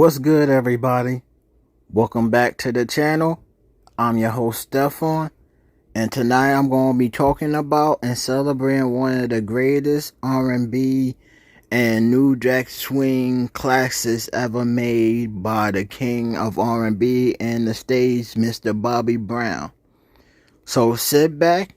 What's good, everybody? Welcome back to the channel. I'm your host, Stefan, and tonight I'm going to be talking about and celebrating one of the greatest R&B and New Jack Swing classics ever made by the king of R&B and the stage, Mr. Bobby Brown. So sit back,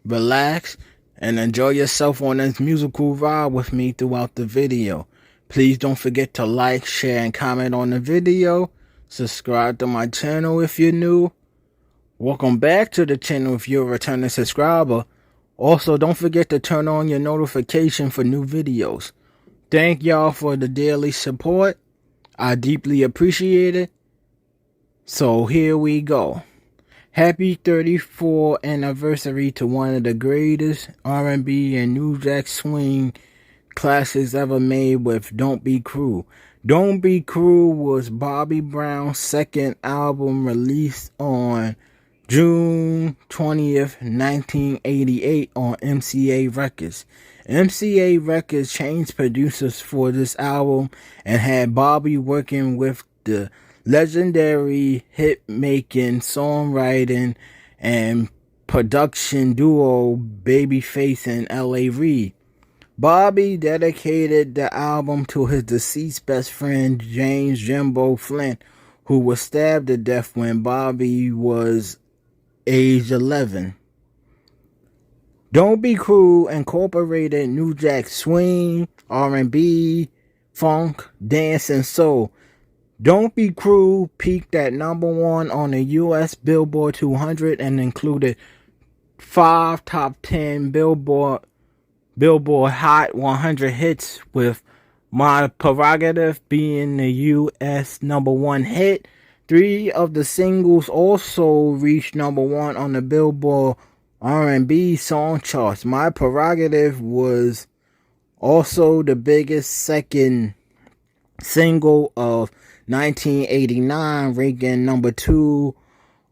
relax, and enjoy yourself on this musical ride with me throughout the video. Please don't forget to like, share, and comment on the video. Subscribe to my channel if you're new. Welcome back to the channel if you're a returning subscriber. Also, don't forget to turn on your notification for new videos. Thank y'all for the daily support. I deeply appreciate it. So here we go. Happy 34th anniversary to one of the greatest R&B and New Jack Swing classics ever made with Don't Be Cruel. Don't Be Cruel was Bobby Brown's second album, released on June 20th, 1988 on MCA Records. MCA Records changed producers for this album and had Bobby working with the legendary hit-making, songwriting, and production duo Babyface and L.A. Reid. Bobby dedicated the album to his deceased best friend, James Jimbo Flint, who was stabbed to death when Bobby was age 11. Don't Be Cruel incorporated New Jack Swing, R&B, funk, dance, and soul. Don't Be Cruel peaked at #1 on the U.S. Billboard 200 and included 5 top 10 Billboard Hot 100 hits, with My Prerogative being the U.S. #1 hit. 3 of the singles also reached #1 on the Billboard R&B song charts. My Prerogative was also the biggest second single of 1989, ranking #2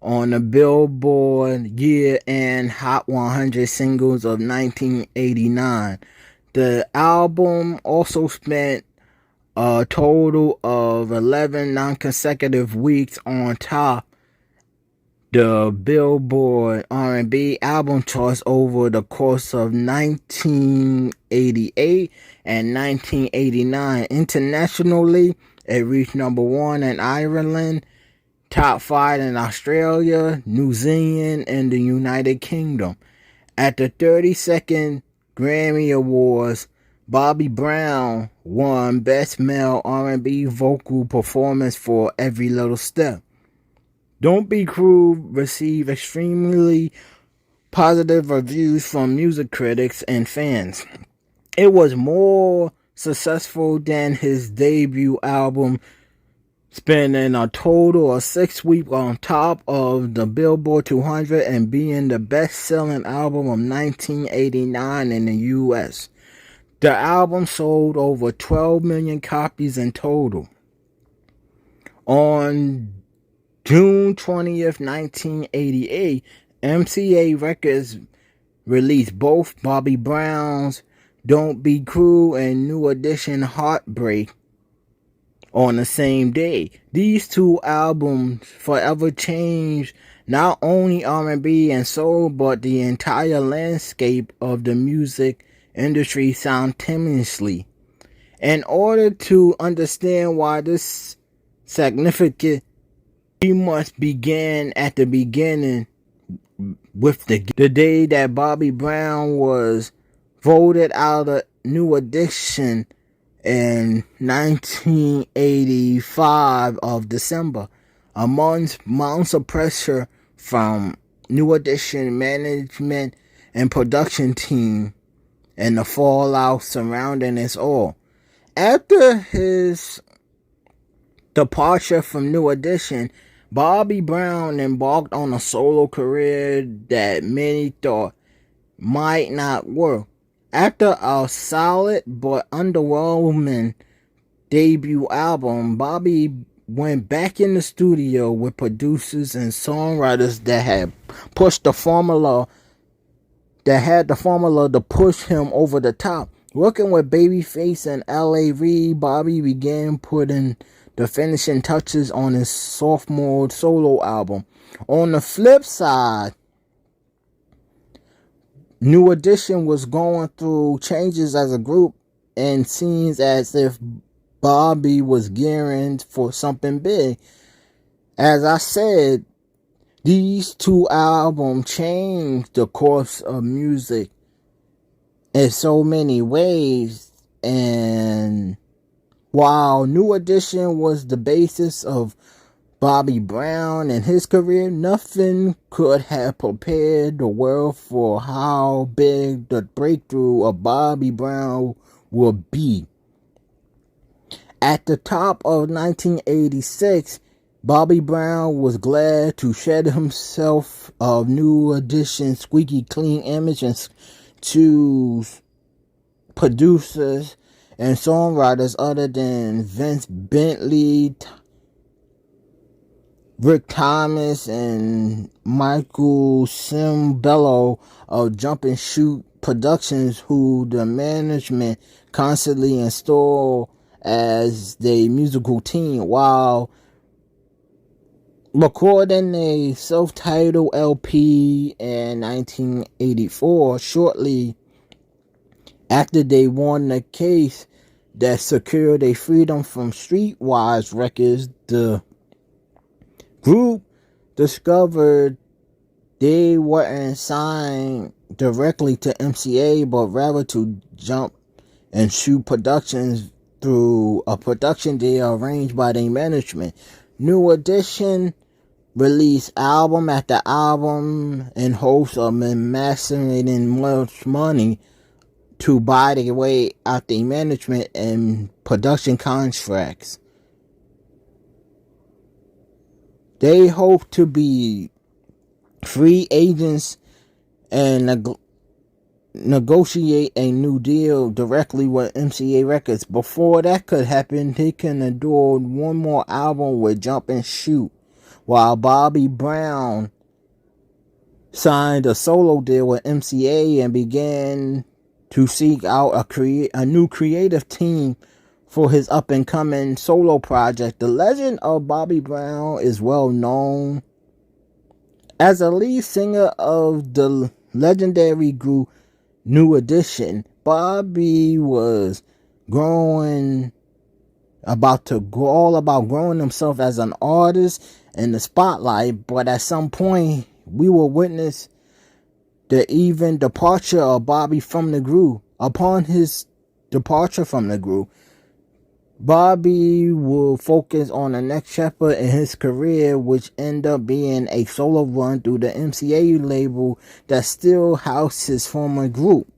on the Billboard year-end Hot 100 singles of 1989. The album also spent a total of 11 non-consecutive weeks on top the Billboard R&B album charts over the course of 1988 and 1989. Internationally, it reached #1 in Ireland, top 5 in Australia, New Zealand, and the United Kingdom. At the 32nd Grammy Awards, Bobby Brown won Best Male R&B Vocal Performance for Every Little Step. Don't Be Cruel received extremely positive reviews from music critics and fans. It was more successful than his debut album, spending a total of 6 weeks on top of the Billboard 200 and being the best-selling album of 1989 in the U.S. The album sold over 12 million copies in total. On June 20th, 1988, MCA Records released both Bobby Brown's Don't Be Cruel and New Edition Heartbreak on the same day. These 2 albums forever changed not only R&B and soul, but the entire landscape of the music industry simultaneously. In order to understand why this significant, we must begin at the beginning with the day that Bobby Brown was voted out of New Edition in 1985 of December. Amongst mounts of pressure from New Edition management and production team, and the fallout surrounding us all. After his departure from New Edition, Bobby Brown embarked on a solo career that many thought might not work. After a solid but underwhelming debut album, Bobby went back in the studio with producers and songwriters that had the formula to push him over the top. Working with Babyface and L.A. Reid, Bobby began putting the finishing touches on his sophomore solo album. On the flip side, New Edition was going through changes as a group and seems as if Bobby was gearing for something big. As I said, these two albums changed the course of music in so many ways, and while New Edition was the basis of Bobby Brown and his career, nothing could have prepared the world for how big the breakthrough of Bobby Brown would be. At the top of 1986, Bobby Brown was glad to shed himself of New Edition's squeaky clean image and choose producers and songwriters other than Vince Bentley, Rick Thomas, and Michael Cimbello of Jump and Shoot Productions, who the management constantly installed as their musical team, while recording a self-titled LP in 1984, shortly after they won the case that secured their freedom from Streetwise Records. The group discovered they weren't signed directly to MCA, but rather to Jump and Shoot Productions through a production deal arranged by their management. New Edition released album after album in hopes of amassing much money to buy their way out their management and production contracts. They hope to be free agents and negotiate a new deal directly with MCA Records. Before that could happen, they can endure one more album with Jump and Shoot, while Bobby Brown signed a solo deal with MCA and began to seek out a new creative team for his up-and-coming solo project. The legend of Bobby Brown is well known. As a lead singer of the legendary group New Edition, Bobby was all about growing himself as an artist in the spotlight, but at some point we will witness the even departure of Bobby from the group. Upon his departure from the group, Bobby will focus on the next chapter in his career, which ended up being a solo run through the MCA label that still houses his former group.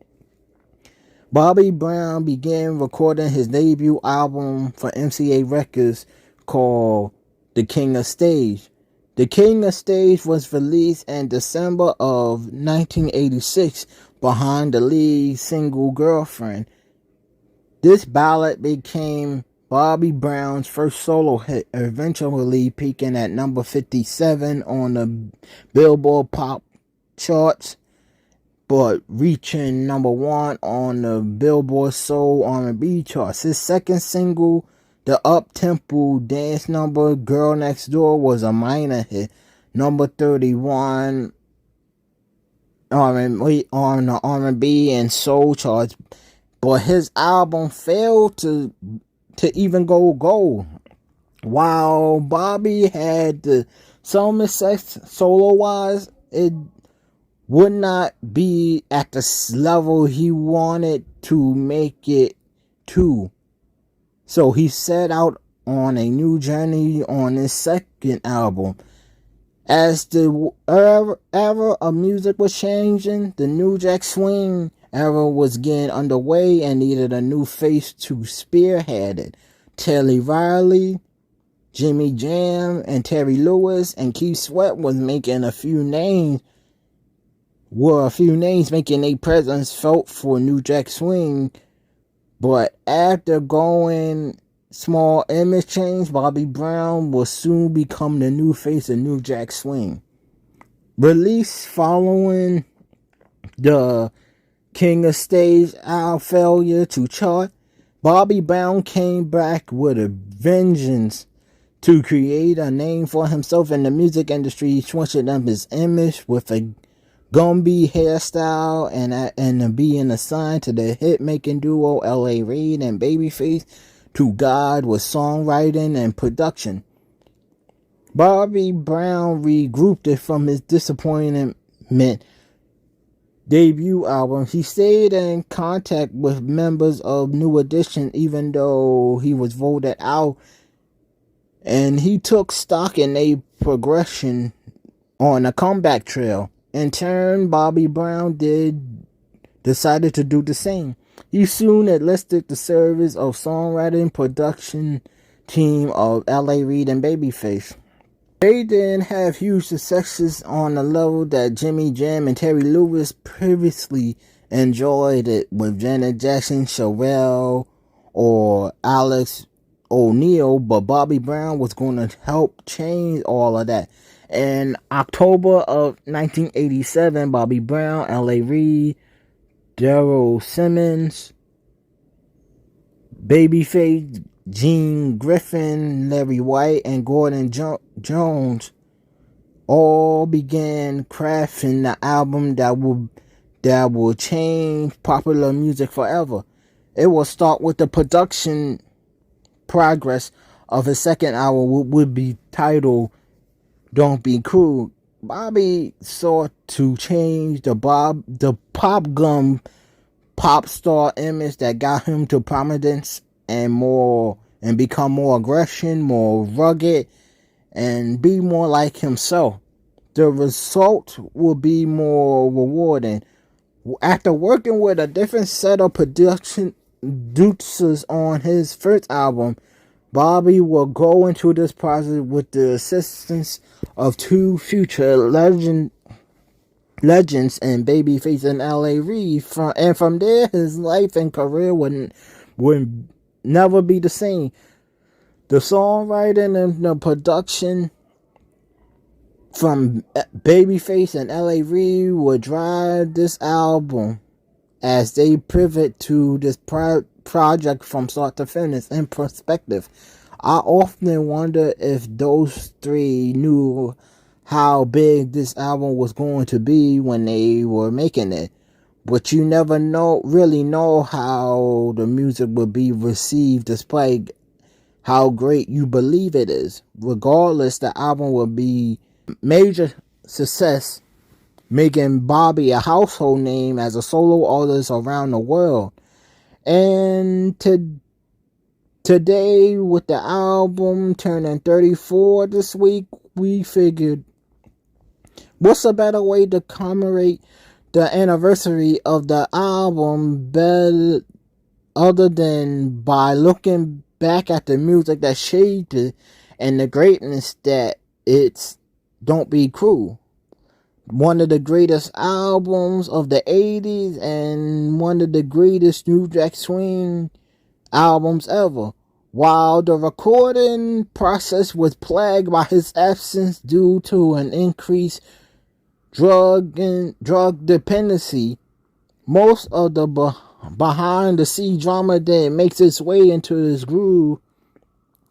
Bobby Brown began recording his debut album for MCA Records called The King of Stage. The King of Stage was released in December of 1986 behind the lead single Girlfriend. This ballad became Bobby Brown's first solo hit, eventually peaking at number 57 on the Billboard Pop charts, but reaching number 1 on the Billboard Soul R&B charts. His second single, the up-tempo dance number Girl Next Door, was a minor hit, number 31 on the R&B and soul charts, but his album failed to even go gold. While Bobby had some success solo-wise, it would not be at the level he wanted to make it to. So he set out on a new journey on his second album. As the era of music was changing, the New Jack Swing era was getting underway and needed a new face to spearhead it. Terry Riley, Jimmy Jam, and Terry Lewis and Keith Sweat was making a few names making a presence felt for New Jack Swing. But after going small image change, Bobby Brown will soon become the new face of New Jack Swing. Released following the King of Stage failure to chart, Bobby Brown came back with a vengeance to create a name for himself in the music industry, switching up his image with a Gumby hairstyle and being assigned to the hit-making duo L.A. Reid and Babyface to guide with songwriting and production. Bobby Brown regrouped it from his disappointment debut album. He stayed in contact with members of New Edition even though he was voted out, and he took stock in their progression on a comeback trail. In turn, Bobby Brown decided to do the same. He soon enlisted the service of songwriting production team of L.A. Reid and Babyface. They didn't have huge successes on the level that Jimmy Jam and Terry Lewis previously enjoyed it with Janet Jackson, Sherelle, or Alex O'Neal, but Bobby Brown was going to help change all of that. In October of 1987, Bobby Brown, L.A. Reid, Daryl Simmons, Babyface, Gene Griffin, Larry White, and Gordon Jones all began crafting the album that will change popular music forever. It will start with the production progress of his second album, would be titled Don't Be Cruel. Bobby sought to change the pop gum pop star image that got him to prominence and become more aggression, more rugged, and be more like himself. The result will be more rewarding. After working with a different set of production producers on his first album, Bobby will go into this project with the assistance of two future legends and Babyface and L.A. Reid. From there, his life and career would never be the same. The songwriting and the production from Babyface and L.A. Reid would drive this album as they pivot to this project from start to finish. In perspective, I often wonder if those three knew how big this album was going to be when they were making it. But you never really know how the music will be received despite how great you believe it is. Regardless, the album will be major success, making Bobby a household name as a solo artist around the world. And today, with the album turning 34 this week, we figured, what's a better way to commemorate the anniversary of the album other than by looking back at the music that shaped it and the greatness that it's Don't Be Cruel. One of the greatest albums of the 80s and one of the greatest New Jack Swing albums ever. While the recording process was plagued by his absence due to an increased drug dependency, most of the behind the scene drama that makes its way into his groove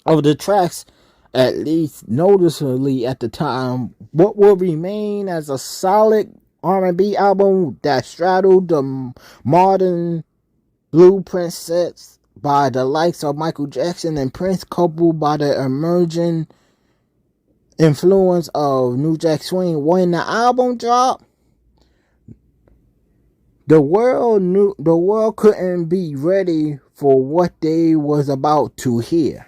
of the tracks, at least noticeably at the time, what will remain as a solid R&B album that straddled the modern blueprint sets by the likes of Michael Jackson and Prince, coupled by the emerging influence of New Jack Swing. When the album dropped, the world couldn't be ready for what they was about to hear.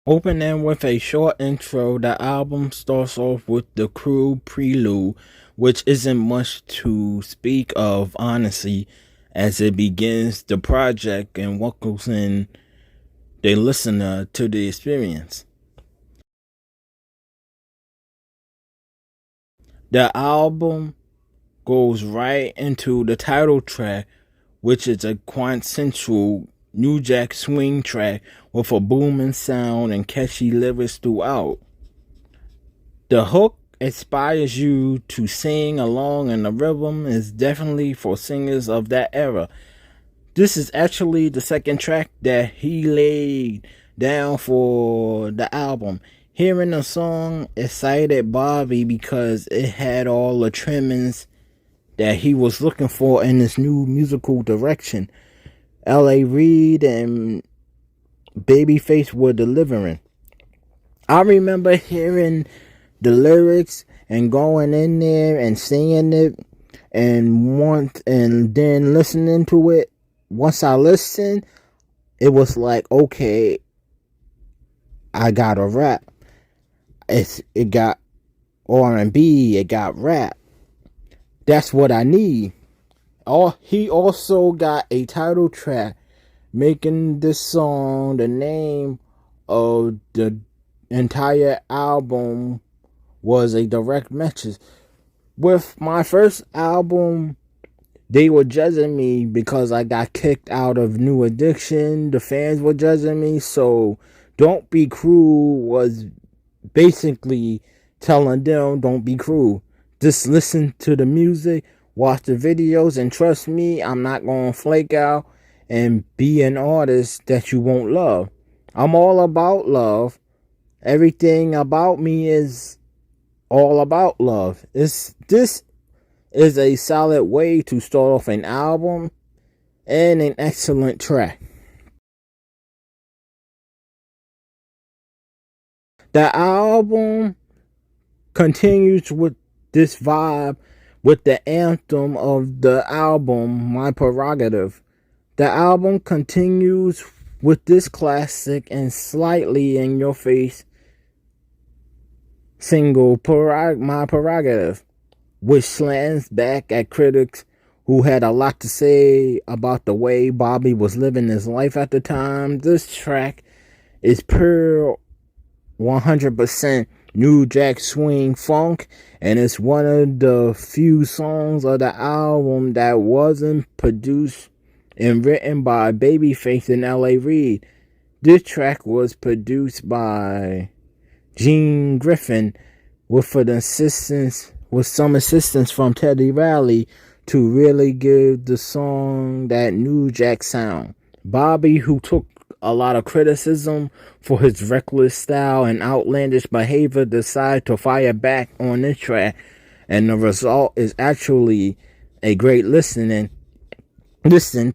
Opening with a short intro, the album starts off with the crude Prelude, which isn't much to speak of, honestly, as it begins the project and welcomes in the listener to the experience. The album goes right into the title track, which is a quintessential New Jack Swing track with a booming sound and catchy lyrics throughout. The hook inspires you to sing along, and the rhythm is definitely for singers of that era. This is actually the second track that he laid down for the album. Hearing the song excited Bobby because it had all the trimmings that he was looking for in this new musical direction. L.A. Reid and Babyface were delivering. I remember hearing the lyrics and going in there and singing it and then listening to it. Once I listened, it was like, okay, I got a rap. It got R&B, it got rap. That's what I need. He also got a title track, making this song the name of the entire album was a direct message. With my first album, they were judging me because I got kicked out of New Addiction. The fans were judging me. So Don't Be Cruel was basically telling them, don't be cruel. Just listen to the music, watch the videos, and trust me, I'm not going to flake out and be an artist that you won't love. I'm all about love. Everything about me is all about love. This is a solid way to start off an album and an excellent track. The album continues with this vibe with the anthem of the album, My Prerogative. The album continues with this classic and slightly in your face single, My Prerogative, which slams back at critics who had a lot to say about the way Bobby was living his life at the time. This track is pure 100% New Jack Swing funk, and it's one of the few songs of the album that wasn't produced and written by Babyface and L.A. Reid. This track was produced by Gene Griffin with some assistance from Teddy Riley to really give the song that New Jack sound. Bobby, who took a lot of criticism for his reckless style and outlandish behavior, decided to fire back on this track, and the result is actually a great listen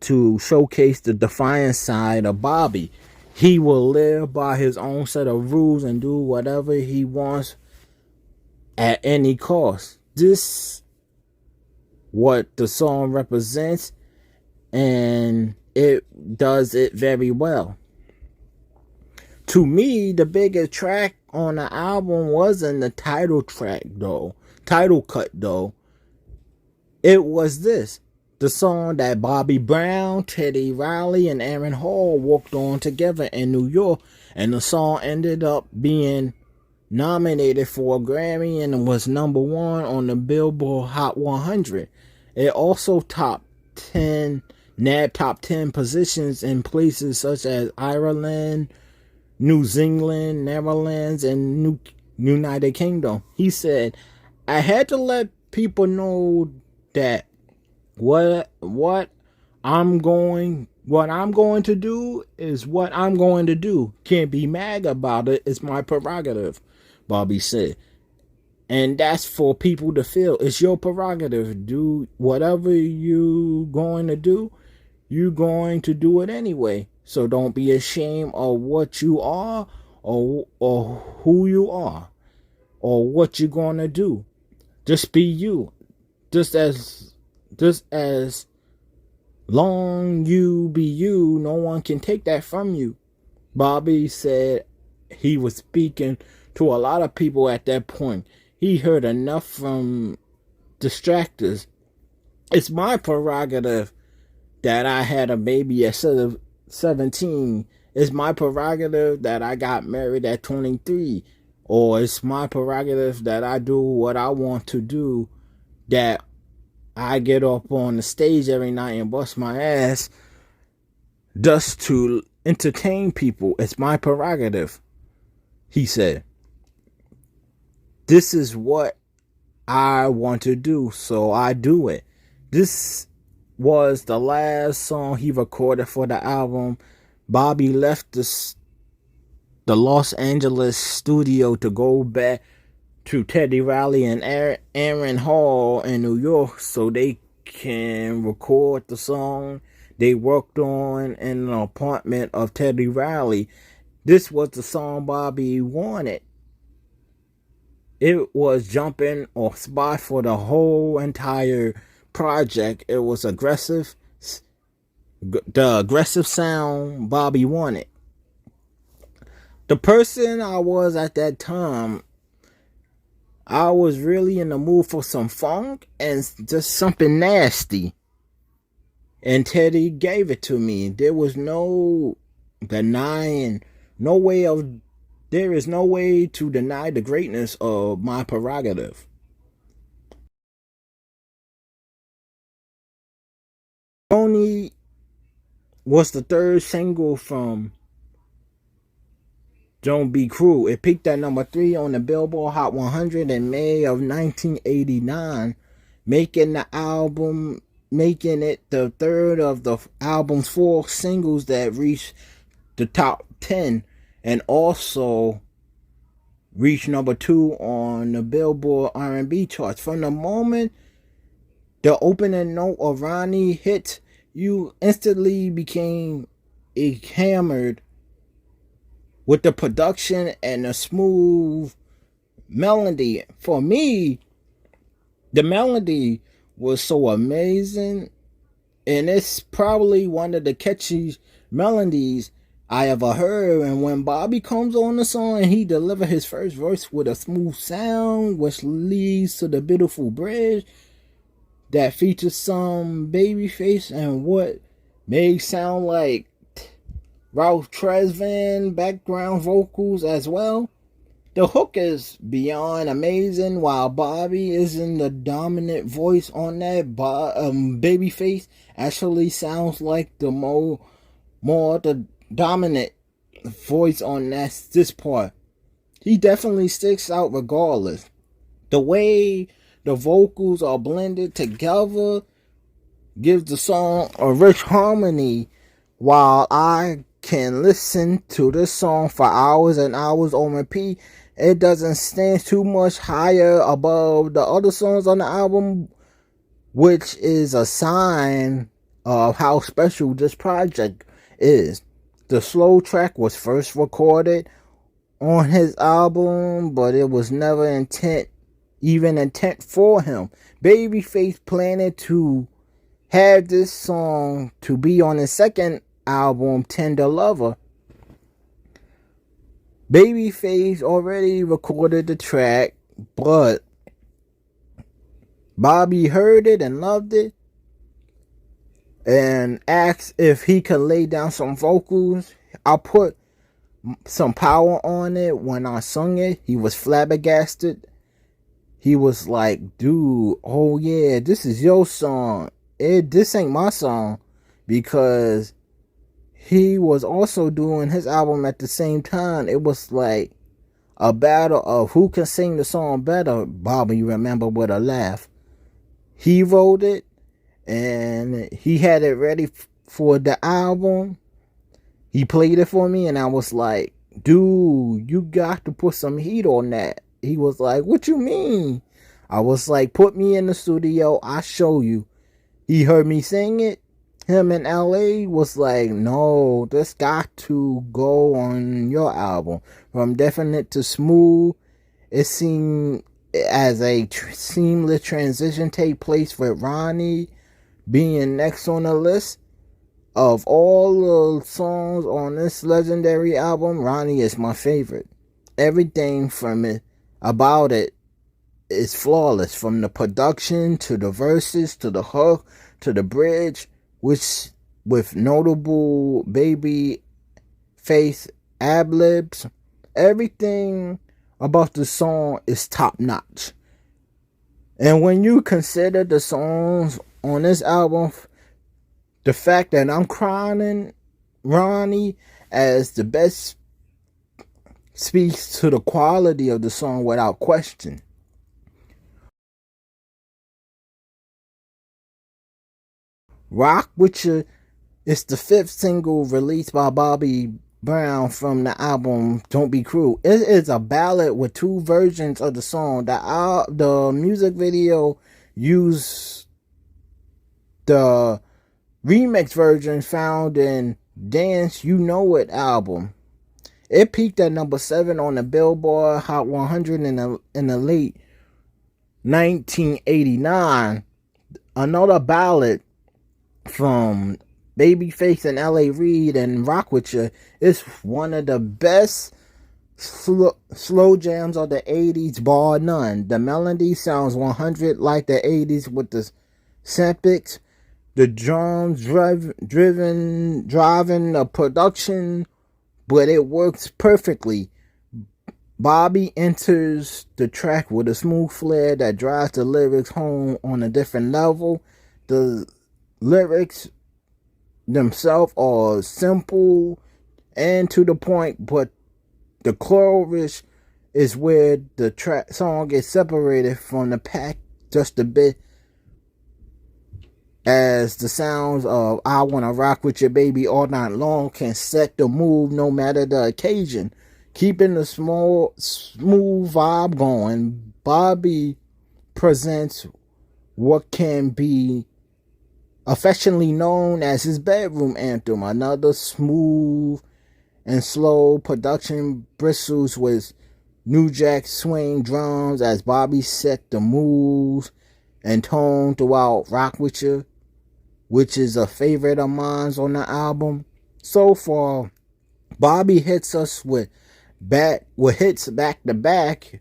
to showcase the defiant side of Bobby. He will live by his own set of rules and do whatever he wants at any cost. This what the song represents, and it does it very well. To me, the biggest track on the album wasn't the title cut though. It was this, the song that Bobby Brown, Teddy Riley, and Aaron Hall worked on together in New York, and the song ended up being nominated for a Grammy and was number 1 on the Billboard Hot 100. It also nabbed top 10 positions in places such as Ireland, New Zealand, Netherlands, and United Kingdom. He said, I had to let people know that what I'm going to do is what I'm going to do. Can't be mad about it. It's my prerogative, Bobby said. And that's for people to feel. It's your prerogative. Do whatever you going to do, you're going to do it anyway. So don't be ashamed of what you are or who you are or what you're going to do. Just be you. Just as long you be you, no one can take that from you. Bobby said he was speaking to a lot of people at that point. He heard enough from distractors. It's my prerogative that I had a baby at 17. It's my prerogative that I got married at 23. Or it's my prerogative that I do what I want to do, that I get up on the stage every night and bust my ass just to entertain people. It's my prerogative, he said. This is what I want to do, so I do it. This was the last song he recorded for the album. Bobby left the Los Angeles studio to go back to Teddy Riley and Aaron Hall in New York so they can record the song they worked on in an apartment of Teddy Riley. This was the song Bobby wanted. It was jumping off spot for the whole entire project. It was aggressive, the aggressive sound Bobby wanted. The person I was at that time, I was really in the mood for some funk and just something nasty. And Teddy gave it to me. There was no denying, no way of, there is no way to deny the greatness of my prerogative. Roni was the third single from Don't Be Cruel. It peaked at number 3 on the Billboard Hot 100 in May of 1989, making it the third of the album's 4 singles that reached the top 10 and also reached number 2 on the Billboard R&B charts. From the moment the opening note of Roni hit, you instantly became enamored with the production and the smooth melody. For me, the melody was so amazing, and it's probably one of the catchiest melodies I ever heard. And when Bobby comes on the song and he delivers his first verse with a smooth sound, which leads to the beautiful bridge that features some babyface and what may sound like Ralph Tresvant background vocals as well. The hook is beyond amazing, while Bobby isn't the dominant voice on that. Babyface actually sounds like the more the dominant voice on this part. He definitely sticks out regardless. The way the vocals are blended together gives the song a rich harmony. While I can listen to this song for hours and hours on repeat, it doesn't stand too much higher above the other songs on the album, which is a sign of how special this project is. The slow track was first recorded on his album, but it was never intent for him. Babyface planned to have this song to be on his second album, Tender Lover. Babyface already recorded the track, but Bobby heard it and loved it and asked if he could lay down some vocals. I put some power on it when I sung it. He was flabbergasted. He was like, dude, oh yeah, this is your song. This ain't my song, because he was also doing his album at the same time. It was like a battle of who can sing the song better. Bobby, you remember, with a laugh. He wrote it and he had it ready for the album. He played it for me and I was like, dude, you got to put some heat on that. He was like, what you mean? I was like, put me in the studio, I'll show you. He heard me sing it. Him in LA was like, no, this got to go on your album. From definite to smooth, it seemed as a seamless transition take place with Roni being next on the list. Of all the songs on this legendary album, Roni is my favorite. Everything from it about it is flawless, from the production to the verses to the hook to the bridge, which with notable baby face ad-libs. Everything about the song is top notch. And when you consider the songs on this album, the fact that I'm crowning Roni as the best speaks to the quality of the song without question. Rock Wit'cha is the fifth single released by Bobby Brown from the album Don't Be Cruel. It is a ballad with two versions of the song. The music video used the remix version found in Dance You Know It album. It peaked at number 7 on the Billboard Hot 100 in the late 1989. Another ballad from Babyface and L.A. Reid and Rock Wit'cha is one of the best slow jams of the 80s, bar none. The melody sounds 100 like the 80s with the sampics, the drums driving the production, but it works perfectly. Bobby enters the track with a smooth flair that drives the lyrics home on a different level. The lyrics themselves are simple and to the point, but the chorus is where the song gets separated from the pack just a bit, as the sounds of I Wanna Rock With Your Baby All Night Long can set the mood no matter the occasion. Keeping the smooth vibe going, Bobby presents what can be affectionately known as his bedroom anthem. Another smooth and slow production bristles with New Jack swing drums as Bobby set the moves and tone throughout Rock Wit'cha, which is a favorite of mine on the album. So far, Bobby hits us with hits back to back,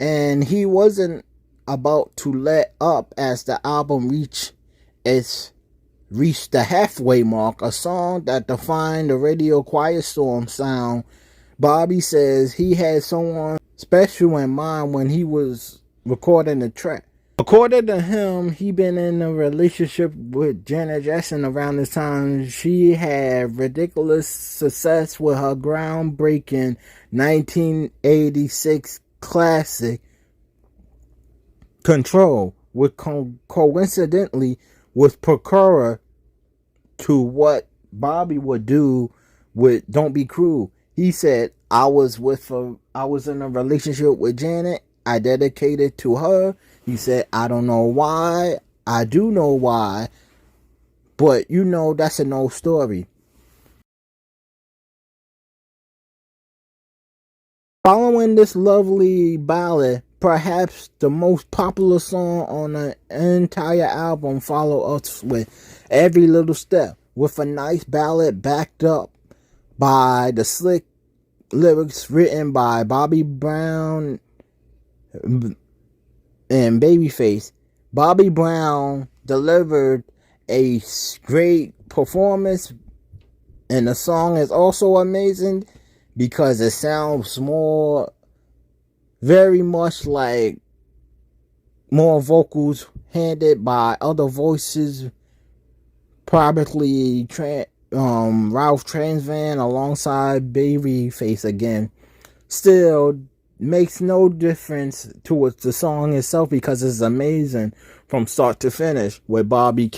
and he wasn't about to let up as the album reached the halfway mark, a song that defined the radio quiet storm sound. Bobby says he had someone special in mind when he was recording the track. According to him, he been in a relationship with Janet Jackson around this time. She had ridiculous success with her groundbreaking 1986 classic Control, which coincidentally was precursor to what Bobby would do with Don't Be Cruel. He said, I was in a relationship with Janet. I dedicated to her. He said, I don't know why. I do know why. But that's an old story. Following this lovely ballad, perhaps the most popular song on the entire album, follow us with Every Little Step, with a nice ballad backed up by the slick lyrics written by Bobby Brown and Babyface. Bobby Brown delivered a great performance, and the song is also amazing because it sounds very much like more vocals handed by other voices, probably Ralph Transvan alongside Babyface again. Still makes no difference towards the song itself because it's amazing from start to finish, with Bobby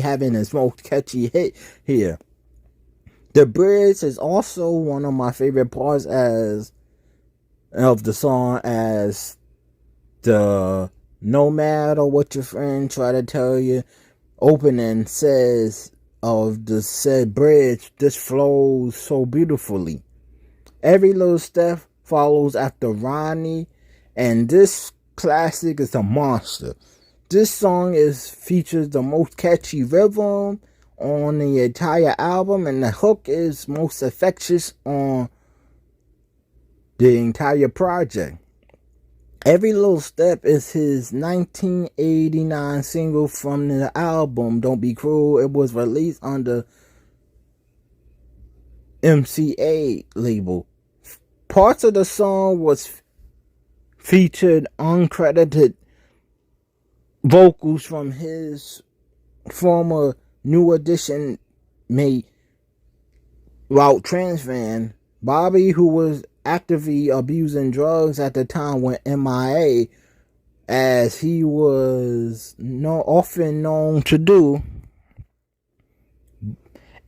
having his most catchy hit here. The bridge is also one of my favorite parts of the song, as the no matter what your friend try to tell you opening says of the said bridge, this flows so beautifully. Every Little Step follows after Roni, and this classic is a monster. This song features the most catchy rhythm on the entire album, and the hook is most infectious on the entire project. Every Little Step is his 1989 single from the album Don't Be Cruel. It was released under MCA label. Parts of the song was featured uncredited vocals from his former New Edition mate Ralph Transvan. Bobby, who was actively abusing drugs at the time, went MIA as he was often known to do,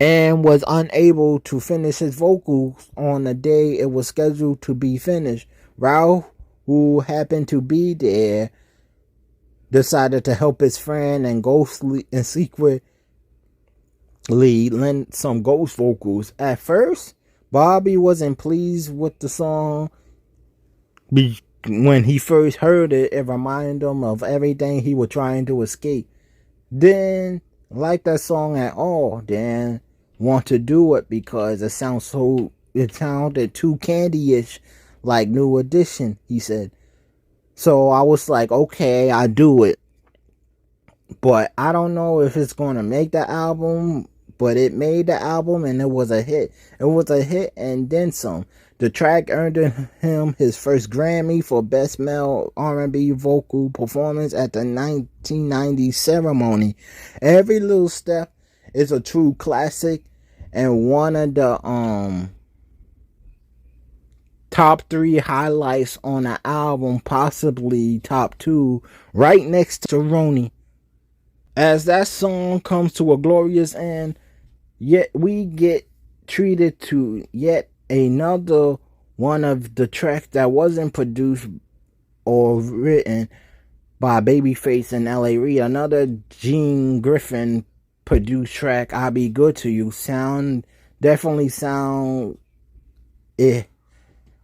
and was unable to finish his vocals on the day it was scheduled to be finished. Ralph, who happened to be there, decided to help his friend and secretly lend some ghost vocals. At first, Bobby wasn't pleased with the song. When he first heard it, it reminded him of everything he was trying to escape. Didn't like that song at all. Didn't want to do it because it sounded too candy-ish, like New Edition, he said. So I was like, okay, I do it. But I don't know if it's going to make the album, but it made the album and it was a hit. It was a hit and then some. The track earned him his first Grammy for Best Male R&B Vocal Performance at the 1990 ceremony. Every Little Step is a true classic and one of the top 3 highlights on the album, possibly top 2, right next to Roni. As that song comes to a glorious end, yet we get treated to yet another one of the tracks that wasn't produced or written by Babyface and L.A. Reid. Another Gene Griffin produced track, I'll Be Good to You. Definitely sound, it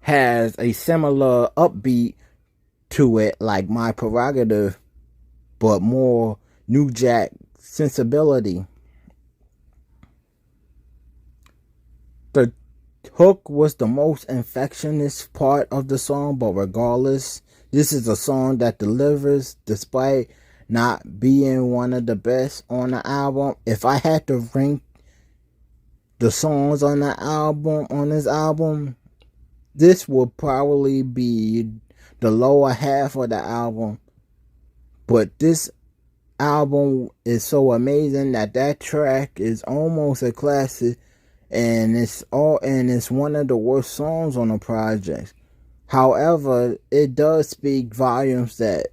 has a similar upbeat to it like My Prerogative, but more New Jack sensibility. The hook was the most infectious part of the song, but regardless, this is a song that delivers despite not being one of the best on the album. If I had to rank the songs on this album, this would probably be the lower half of the album. But this album is so amazing that track is almost a classic, and it's one of the worst songs on the project. However, it does speak volumes that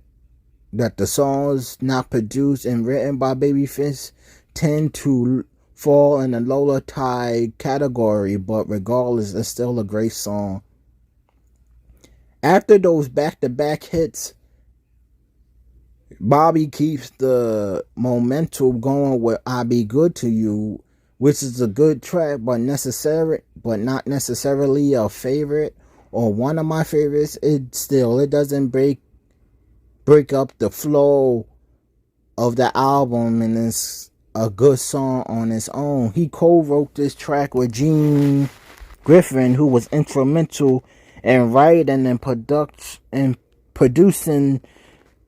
the songs not produced and written by Babyface tend to fall in the lower tide category, but regardless, it's still a great song. After those back-to-back hits, Bobby keeps the momentum going with "I Be Good to You," which is a good track, but not necessarily a favorite or one of my favorites. It doesn't break up the flow of the album, and it's a good song on its own. He co-wrote this track with Gene Griffin, who was instrumental in writing and producing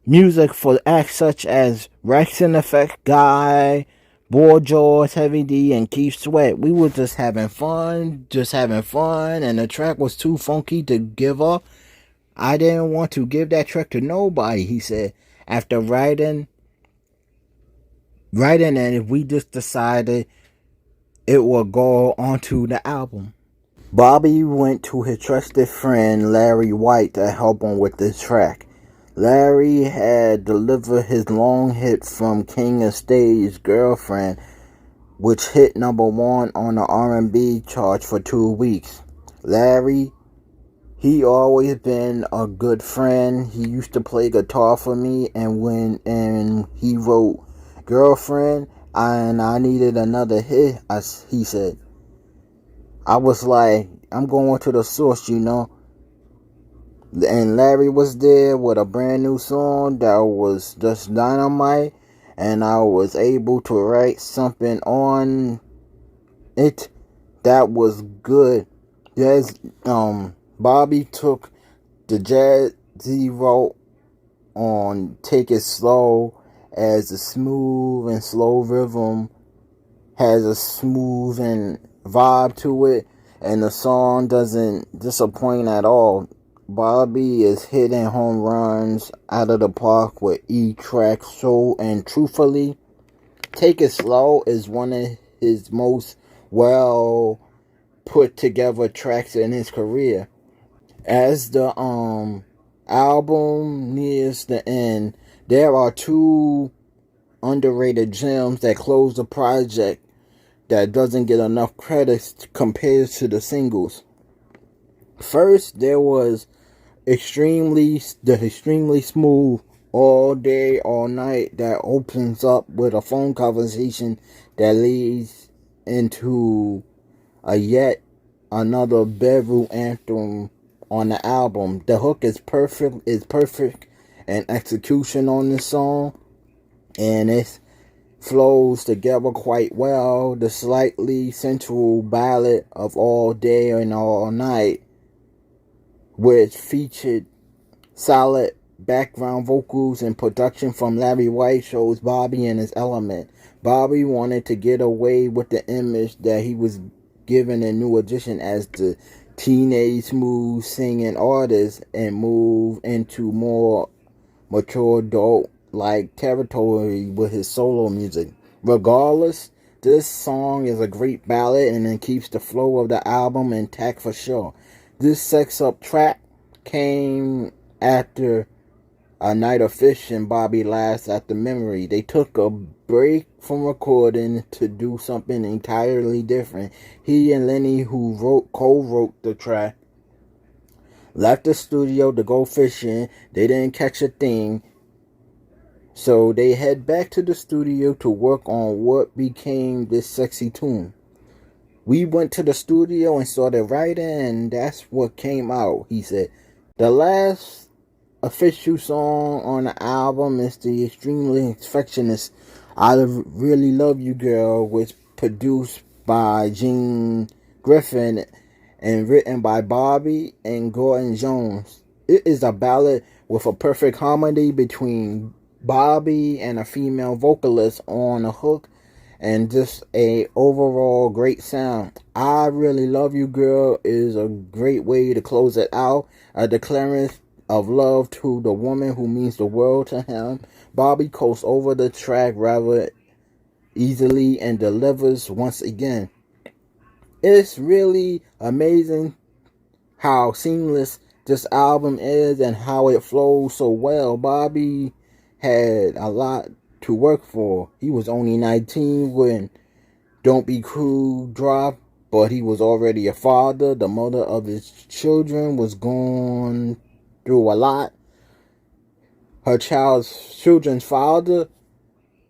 music for acts such as Rex-N-Effect, Guy, Boy George, Heavy D, and Keith Sweat. We were just having fun, and the track was too funky to give up. I didn't want to give that track to nobody, he said. After writing, and we just decided it would go onto the album. Bobby went to his trusted friend Larry White to help him with this track. Larry had delivered his long hit from King of Stage, Girlfriend, which hit number 1 on the R&B charts for 2 weeks. Larry, he always been a good friend. He used to play guitar for me, and he wrote Girlfriend, and I needed another hit, he said. I was like, I'm going to the source, And Larry was there with a brand new song that was just dynamite, and I was able to write something on it that was good. Bobby took the jazzy route on Take It Slow, as a smooth and slow rhythm has a smooth and vibe to it, and the song doesn't disappoint at all. Bobby is hitting home runs out of the park with each track, and truthfully, Take It Slow is one of his most well put together tracks in his career. As the album nears the end, there are two underrated gems that close the project that doesn't get enough credit compared to the singles. First, there was extremely smooth All Day All Night that opens up with a phone conversation that leads into a yet another bedroom anthem on the album. The hook is perfect and execution on this song, and it flows together quite well. The slightly sensual ballad of All Day and All Night, which featured solid background vocals and production from Larry White, shows Bobby in his element. Bobby wanted to get away with the image that he was given in New Edition as the teenage smooth singing artist and move into more mature adult like territory with his solo music. Regardless, this song is a great ballad and it keeps the flow of the album intact for sure. This Sex Up track came after a night of fishing. Bobby laughs at the memory. They took a break from recording to do something entirely different. He and Lenny, who co-wrote the track, left the studio to go fishing. They didn't catch a thing, so they head back to the studio to work on what became this sexy tune. We went to the studio and started writing, and that's what came out, he said. The last official song on the album is the extremely affectionate I Really Love You Girl, which produced by Gene Griffin and written by Bobby and Gordon Jones. It is a ballad with a perfect harmony between Bobby and a female vocalist on a hook, and just a overall great sound. I Really Love You Girl is a great way to close it out, a declarance of love to the woman who means the world to him. Bobby coasts over the track rather easily and delivers once again. It's really amazing how seamless this album is and how it flows so well. Bobby had a lot to work for. He was only 19 when Don't Be Cruel dropped, but he was already a father. The mother of his children was going through a lot. Her children's father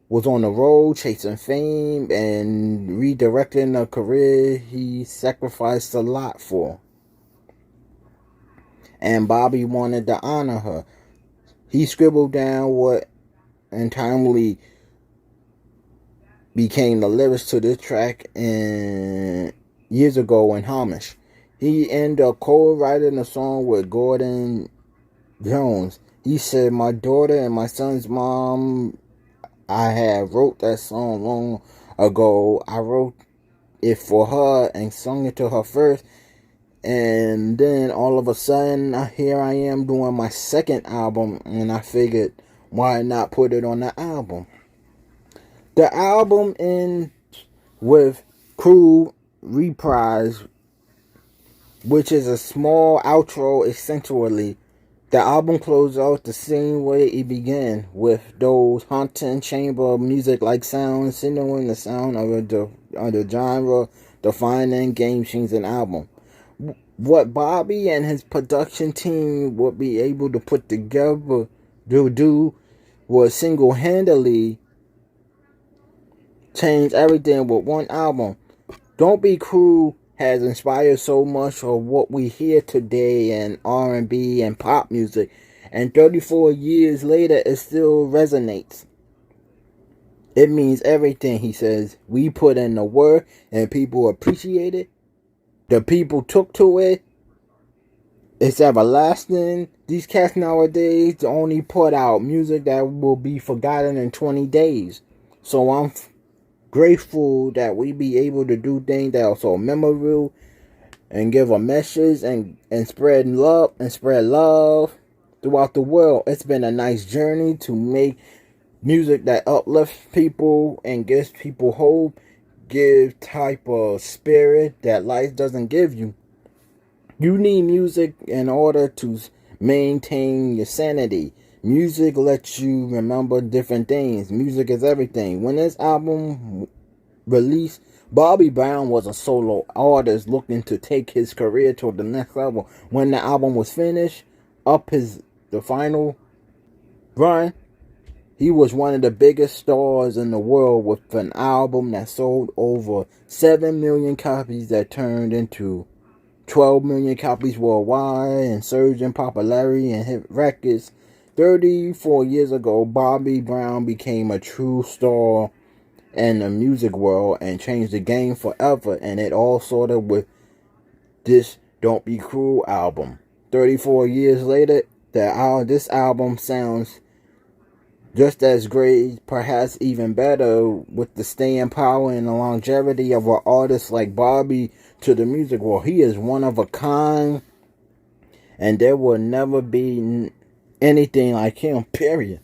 was on the road chasing fame and redirecting a career he sacrificed a lot for. And Bobby wanted to honor her. He scribbled down what entirely became the lyrics to this track years ago in homage. He ended up co-writing the song with Gordon Jones. He said, "My daughter and my son's mom, I had wrote that song long ago. I wrote it for her and sung it to her first. And then all of a sudden, here I am doing my second album, and I figured, why not put it on the album?" The album ends with Cruel Reprise, which is a small outro essentially. The album closes out the same way it began, with those haunting chamber music-like sounds, signaling the sound of the genre defining game changing album. What Bobby and his production team would be able to put together to do was single-handedly change everything with one album. Don't Be Cruel has inspired so much of what we hear today in R&B and pop music, and 34 years later it still resonates. It means everything, he says. We put in the work and people appreciate it. The people took to it. It's everlasting. These cats nowadays only put out music that will be forgotten in 20 days. So I'm grateful that we be able to do things that are so memorable and give a message and spread love throughout the world. It's been a nice journey to make music that uplifts people and gives people hope, give type of spirit that life doesn't give you. You need music in order to maintain your sanity. Music lets you remember different things. Music is everything. When this album released, Bobby Brown was a solo artist looking to take his career to the next level. When the album was finished, the final run, he was one of the biggest stars in the world with an album that sold over 7 million copies that turned into 12 million copies worldwide and surged in popularity and hit records. 34 years ago, Bobby Brown became a true star in the music world and changed the game forever. And it all started with this Don't Be Cruel album. 34 years later, this album sounds just as great, perhaps even better, with the staying power and the longevity of an artist like Bobby to the music world. He is one of a kind, and there will never be anything like him, period.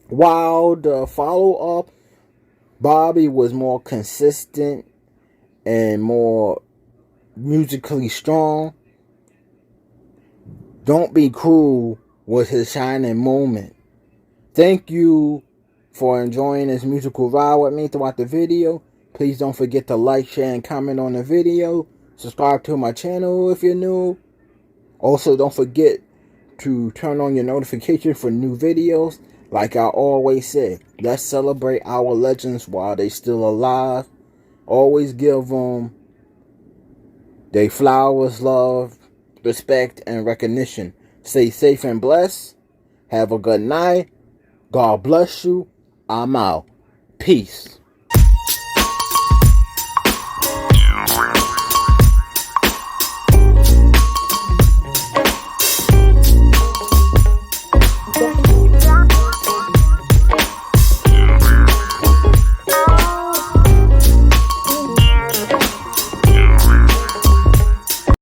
While the follow-up, Bobby was more consistent and more musically strong. Don't Be Cruel was his shining moment. Thank you for enjoying this musical ride with me throughout the video. Please don't forget to like, share, and comment on the video. Subscribe to my channel if you're new. Also, don't forget to turn on your notification for new videos. Like I always say, let's celebrate our legends while they're still alive. Always give them their flowers, love, respect, and recognition. Stay safe and blessed. Have a good night. God bless you. I'm out. Peace.